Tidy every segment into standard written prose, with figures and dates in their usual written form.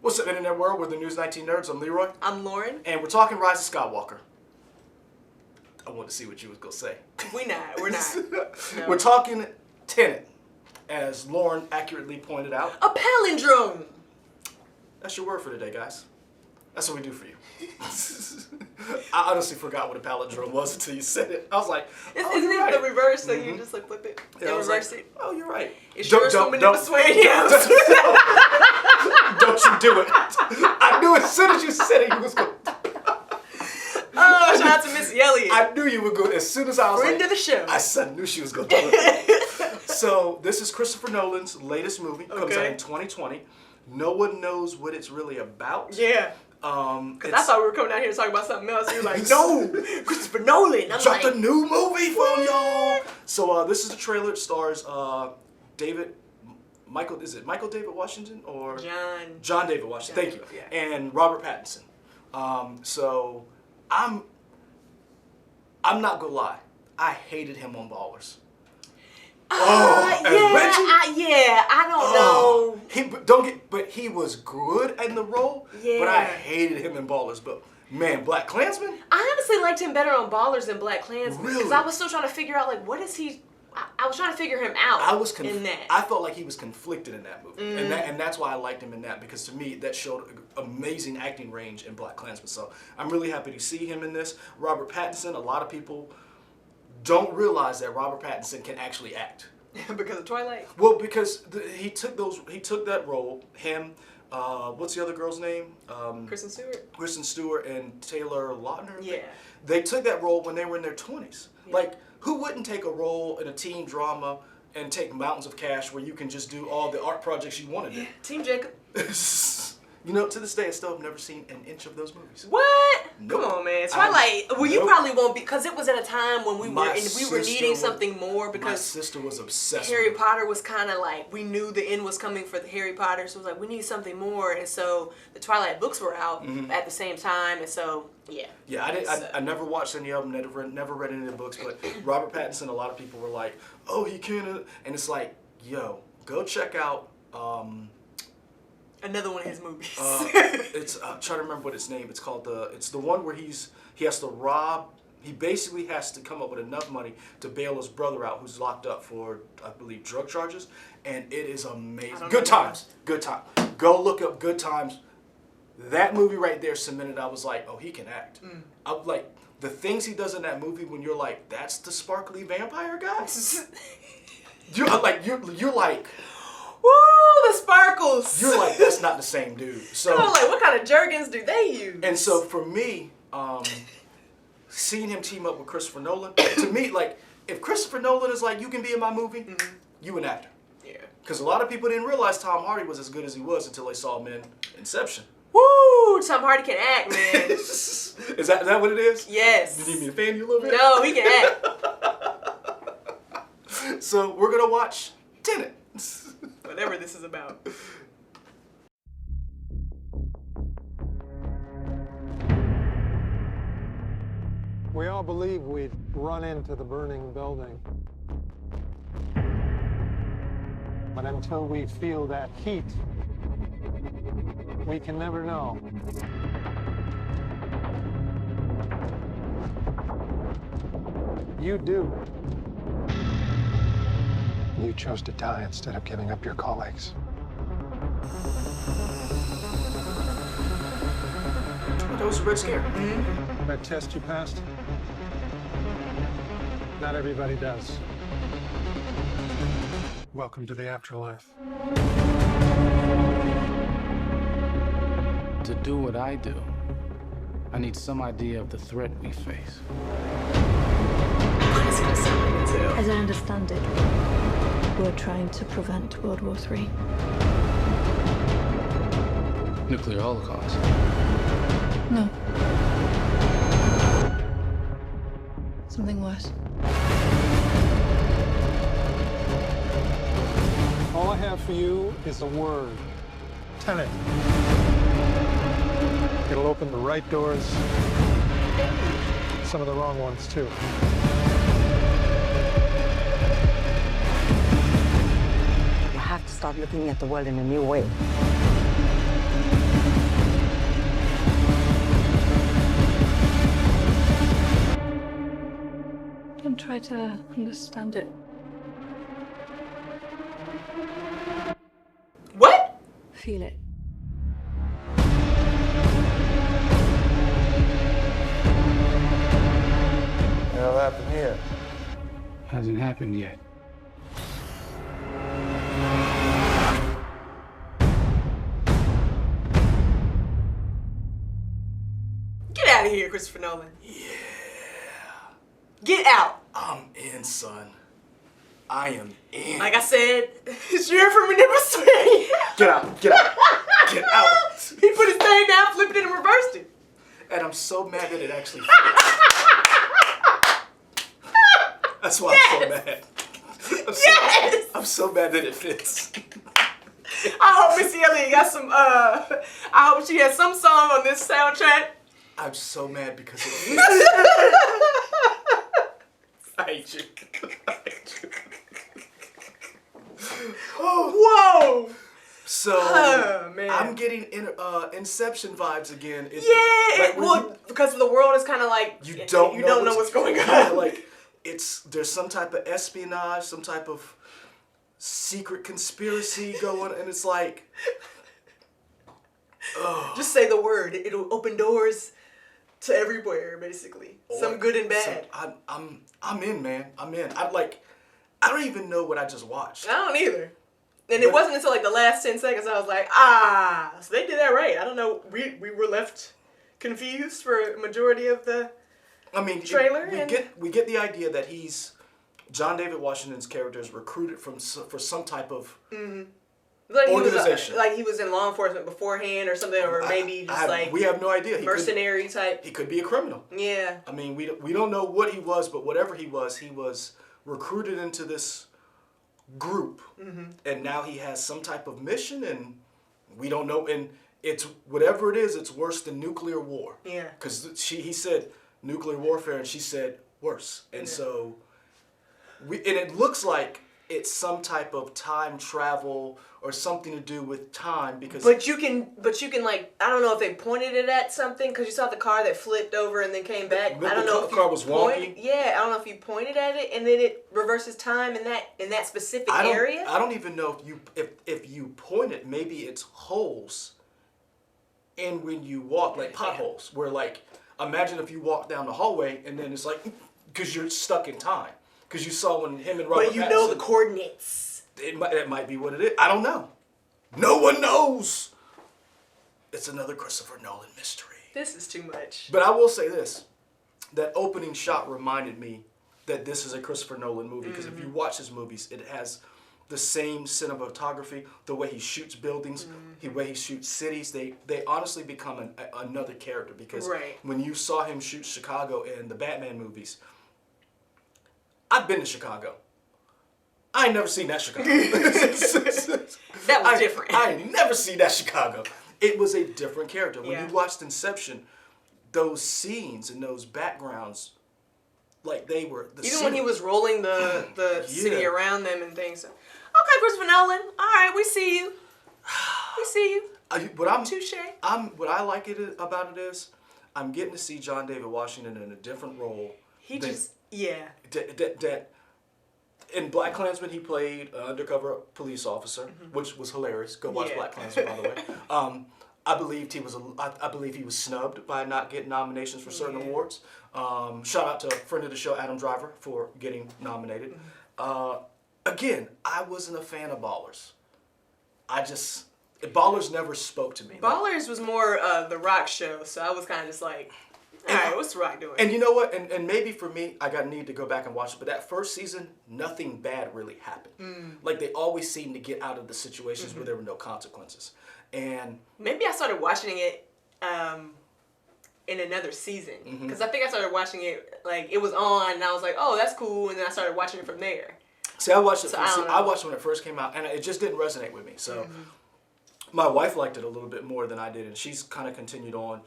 What's up, Internet World? We're the News 19 Nerds. I'm Leroy. I'm Lauren. And we're talking Rise of Skywalker. I wanted to see what you was going to say. We're not. No. We're talking Tenet, as Lauren accurately pointed out. A palindrome! That's your word for today, guys. That's what we do for you. I honestly forgot what a palindrome was until you said it. I was like, Isn't it the reverse, so you just like flip it and reverse it? Oh, you're right. It's sure so many persuade Don't you do it. I knew as soon as you said it, you was going to. Oh, shout out to Miss Elliott. I knew you would go, as soon as I was Friend of the show. I knew she was going to do it. So, this is Christopher Nolan's latest movie. Comes out in 2020. No one knows what it's really about. Yeah. Because I thought we were coming out here to talk about something else. You were like, no, Christopher Nolan. I'm dropped like, a new movie for y'all. So this is the trailer. It stars Michael David Washington or John David Washington. Thank you. Yeah. And Robert Pattinson. So I'm not gonna lie. I hated him on Ballers. I don't know. But he was good in the role. Yeah. But I hated him in Ballers. But man, Black Klansman. I honestly liked him better on Ballers than Black Klansman. Really? Because I was still trying to figure out, like, what is he... I was trying to figure him out in that. I felt like he was conflicted in that movie. And that's why I liked him in that, because to me, that showed amazing acting range in Black Klansman. So I'm really happy to see him in this. Robert Pattinson, a lot of people don't realize that Robert Pattinson can actually act. Because of Twilight? Well, because he took that role, him, what's the other girl's name? Kristen Stewart? Kristen Stewart and Taylor Lautner. Yeah. They took that role when they were in their 20s. Yeah. Like, who wouldn't take a role in a teen drama and take mountains of cash where you can just do all the art projects you want to do? Yeah. Team Jacob. You know, to this day, I still have never seen an inch of those movies. What? Nope. Come on, man. Twilight. You probably won't be, because it was at a time when we were needing something more, because my sister was obsessed Harry with Potter was kind of like, we knew the end was coming for the Harry Potter, so it was like, we need something more, and so the Twilight books were out at the same time, and so, yeah. Yeah, I never watched any of them, never read any of the books, but Robert Pattinson, a lot of people were like, oh, he can't, and it's like, yo, go check out, another one of his movies. I'm trying to remember what its name. It's called it's the one where he has to rob. He basically has to come up with enough money to bail his brother out, who's locked up for, I believe, drug charges, and it is amazing. Good Times. Go look up Good Times. That movie right there cemented. I was like, oh, he can act. I'm like, the things he does in that movie when you're like, that's the sparkly vampire guy. you're like. Woo, the sparkles! You're like, that's not the same dude. So I'm like, what kind of Jergens do they use? And so for me, seeing him team up with Christopher Nolan, to me, like, if Christopher Nolan is like, you can be in my movie, you an actor. Yeah. Because a lot of people didn't realize Tom Hardy was as good as he was until they saw him in Inception. Woo! Tom Hardy can act, man. Is that what it is? Yes. You need me to fan you a little bit? No, he can act. So we're gonna watch Tenet. Whatever this is about. We all believe we'd run into the burning building. But until we feel that heat, we can never know. You do. You chose to die instead of giving up your colleagues. That was a red scare. That test you passed? Not everybody does. Welcome to the afterlife. To do what I do, I need some idea of the threat we face. As I understand it, we're trying to prevent World War III. Nuclear holocaust. No. Something worse. All I have for you is a word. Tenet. It'll open the right doors, some of the wrong ones, too. You have to start looking at the world in a new way. Don't try to understand it. What? Feel it. Hell happened here? Hasn't happened yet. Get out of here, Christopher Nolan. Yeah. Get out. I'm in, son. I am in. Like I said, it's your from never say. Get out. Get out. Get out. He put his thing down, flipped it, and reversed it. And I'm so mad that it actually fits. That's why I'm so mad. I'm so mad that it fits. I hope Missy Elliott got some, I hope she has some song on this soundtrack. I'm so mad because it fits. I hate you. I hate you. Whoa! So, Oh, man. I'm getting Inception vibes again. Because the world is kind of like, you don't know what's going on. Yeah, like, there's some type of espionage, some type of secret conspiracy going, and it's like, Just say the word. It'll open doors to everywhere, basically. Some good and bad. So I'm in, man. I'm in. I don't even know what I just watched. I don't either. And it wasn't until like the last 10 seconds I was like, so they did that right. I don't know. We were left confused for a majority of the trailer. We get the idea that John David Washington's character is recruited for some type of organization. He was in law enforcement beforehand or something, or maybe we have no idea. Mercenary type. He could be a criminal. Yeah. I mean, we don't know what he was, but whatever he was recruited into this group, and now he has some type of mission, and we don't know. And it's whatever it is, it's worse than nuclear war. Yeah. Because he said nuclear warfare, and she said worse, and so it looks like it's some type of time travel or something to do with time because. But you can like, I don't know if they pointed it at something because you saw the car that flipped over and then came back. I don't know if the car was wonky. Yeah, I don't know if you pointed at it and then it reverses time in that specific area. I don't even know if you point it. Maybe it's holes. And when you walk, like potholes, where like imagine if you walk down the hallway and then it's like because you're stuck in time because you saw when him and Robert. But you know the coordinates. It might be what it is. I don't know. No one knows. It's another Christopher Nolan mystery. This is too much. But I will say this. That opening shot reminded me that this is a Christopher Nolan movie. Because if you watch his movies, it has the same cinematography, the way he shoots buildings, the way he shoots cities. They honestly become another character. Because when you saw him shoot Chicago in the Batman movies, I've been to Chicago. I ain't never seen that Chicago. That was different. I ain't never seen that Chicago. It was a different character. When you watched Inception, those scenes and those backgrounds, like they were the even when he was rolling the city around them and things. Okay, Christopher Nolan. All right, we see you. We see you. Touche. What I like about it is I'm getting to see John David Washington in a different role. That in Black Klansman, he played an undercover police officer, which was hilarious. Go watch Black Klansman, by the way. I believe he was snubbed by not getting nominations for certain awards. Shout out to a friend of the show, Adam Driver, for getting nominated. Again, I wasn't a fan of Ballers. Ballers never spoke to me. Ballers was more The Rock show, so I was kind of just like, all right, what's The Rock doing? And you know what? And maybe for me, I need to go back and watch it. But that first season, nothing bad really happened. Like they always seemed to get out of the situations where there were no consequences. And maybe I started watching it in another season because I think I started watching it like it was on, and I was like, oh, that's cool, and then I started watching it from there. See, I watched it. I watched it when it first came out, and it just didn't resonate with me. So my wife liked it a little bit more than I did, and she's kind of continued on.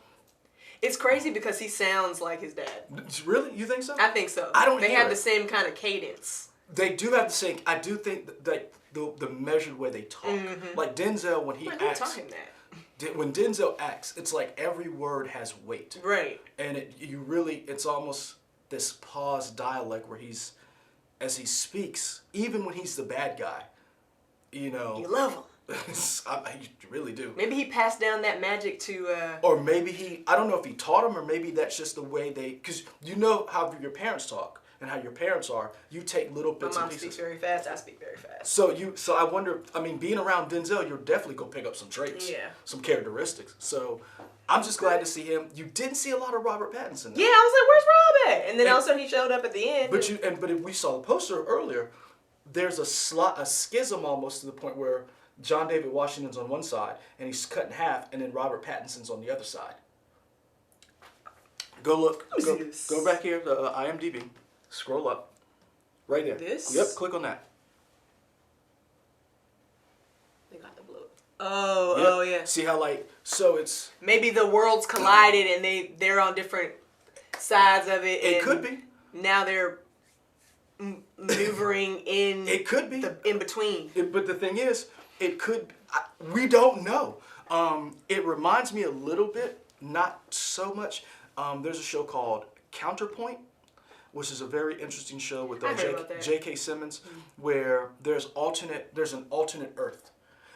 It's crazy because he sounds like his dad. Really? You think so? I think so. They have the same kind of cadence. They do have the same. I do think that the measured way they talk. Like Denzel when he acts. Don't taught him that. when Denzel acts, it's like every word has weight. Right. And it's almost this paused dialect where as he speaks, even when he's the bad guy, you love him. You really do. Maybe he passed down that magic to... Or maybe I don't know if he taught him, or maybe that's just the way because you know how your parents talk and how your parents are. You take little bits and My mom pieces. speaks very fast, I speak very fast. So I wonder, being around Denzel, you're definitely going to pick up some traits. Yeah. Some characteristics. So I'm just glad to see him. You didn't see a lot of Robert Pattinson. Yeah, I was like, where's Rob at? And then all of a sudden he showed up at the end. But if we saw the poster earlier, there's a schism almost to the point where John David Washington's on one side and he's cut in half, and then Robert Pattinson's on the other side. Go look. Go back here to IMDb. Scroll up. Right there. This? Yep. Click on that. They got the blue. Oh yeah. See how so it's maybe the worlds collided and they're on different sides of it. It could be. Now they're maneuvering in. It could be in between. But the thing is, it could. We don't know. It reminds me a little bit, not so much. There's a show called Counterpoint, which is a very interesting show with J.K. Simmons, where there's an alternate Earth,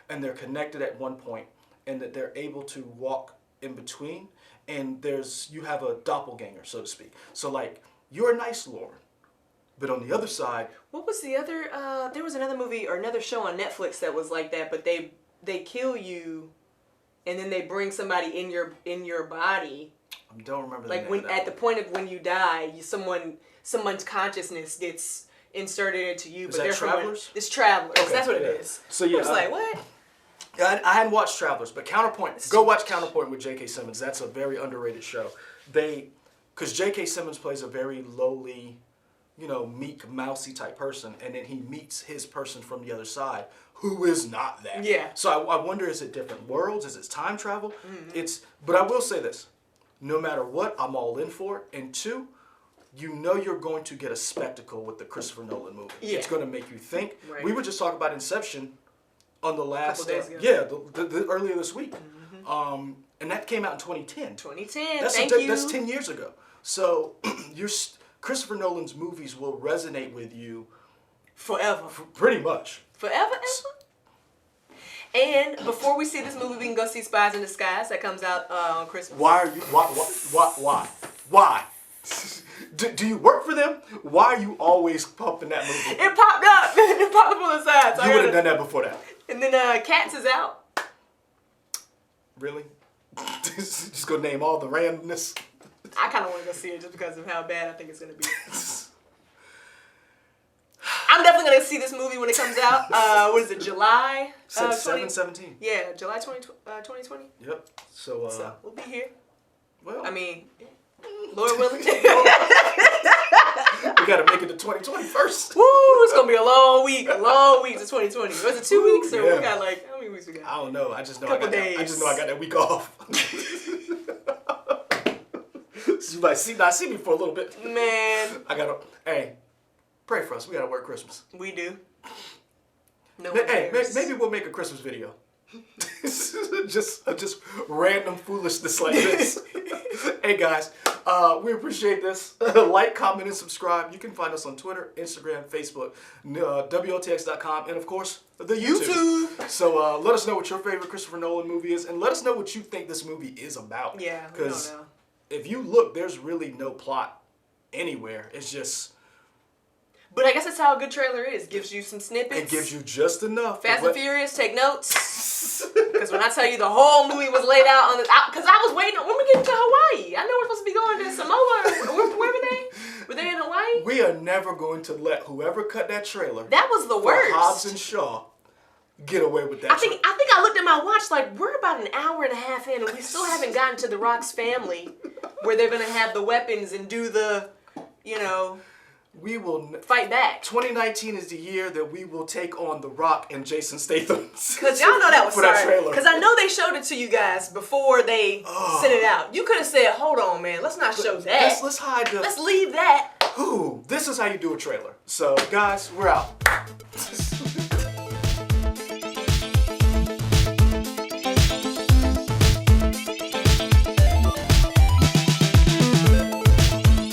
and they're connected at one point, and that they're able to walk in between, and you have a doppelganger, so to speak. So you're nice, Lauren, but on the other side. What was the other? There was another movie or another show on Netflix that was like that, but they kill you, and then they bring somebody in your body. I don't remember. At the point of when you die, someone's consciousness gets inserted into you. Is that Travelers? It's Travelers. Okay, That's what it is. So yeah, I was like, what? Yeah, I hadn't watched Travelers, but Counterpoint. Go watch Counterpoint with J.K. Simmons. That's a very underrated show. Because J.K. Simmons plays a very lowly, meek, mousy type person, and then he meets his person from the other side, who is not that. Yeah. So I wonder, is it different worlds? Is it time travel? Mm-hmm. But I will say this: no matter what, I'm all in for it. And two, you're going to get a spectacle with the Christopher Nolan movie. Yeah. It's going to make you think. Right. We were just talking about Inception on the last days ago. the earlier this week. Mm-hmm. And that came out in 2010. 2010. That's 10 years ago. So Christopher Nolan's movies will resonate with you forever. Pretty much. Forever. And before we see this movie, we can go see Spies in Disguise that comes out on Christmas. Why? Do you work for them? Why are you always pumping that movie? It popped up. It popped up on the side. So you would have done that before that. And then Cats is out. Really? Just go name all the randomness. I kind of want to go see it just because of how bad I think it's going to be. I'm definitely going to see this movie when it comes out. What is it, July? 7/17. Yeah, July 2020. Yep. So we'll be here. Well, Lord willing. We got to make it to 2020 first. Woo! It's going to be a long week. A long week to 2020. Was it 2 weeks or we got how many weeks we got? I don't know. I just know Couple I days. got that week off. So you might see me for a little bit. Man. Hey, pray for us. We got to work Christmas. We do. No maybe we'll make a Christmas video. just random foolishness like this. Hey guys, we appreciate this. Like, comment, and subscribe. You can find us on Twitter, Instagram, Facebook, WOTX.com, and of course, the YouTube. So let us know what your favorite Christopher Nolan movie is, and let us know what you think this movie is about. Yeah, we don't know. If you look, there's really no plot anywhere. It's just... But I guess that's how a good trailer is. Gives you some snippets. It gives you just enough. Fast and Furious, take notes. Because when I tell you the whole movie was laid out on the... Because I was waiting on... When we get to Hawaii? I know we're supposed to be going to Samoa. Where were they? Were they in Hawaii? We are never going to let whoever cut that trailer... That was the worst. Hobbs and Shaw get away with that. I think I looked at my watch like, we're about an hour and a half in and we still haven't gotten to The Rock's family where they're going to have the weapons and do the, we will fight back. 2019 is the year that we will take on The Rock and Jason Statham. Because y'all know that was that trailer. Because I know they showed it to you guys before they sent it out. You could have said, hold on, man, let's not show that. Let's hide the... Let's leave that. This is how you do a trailer. So, guys, we're out.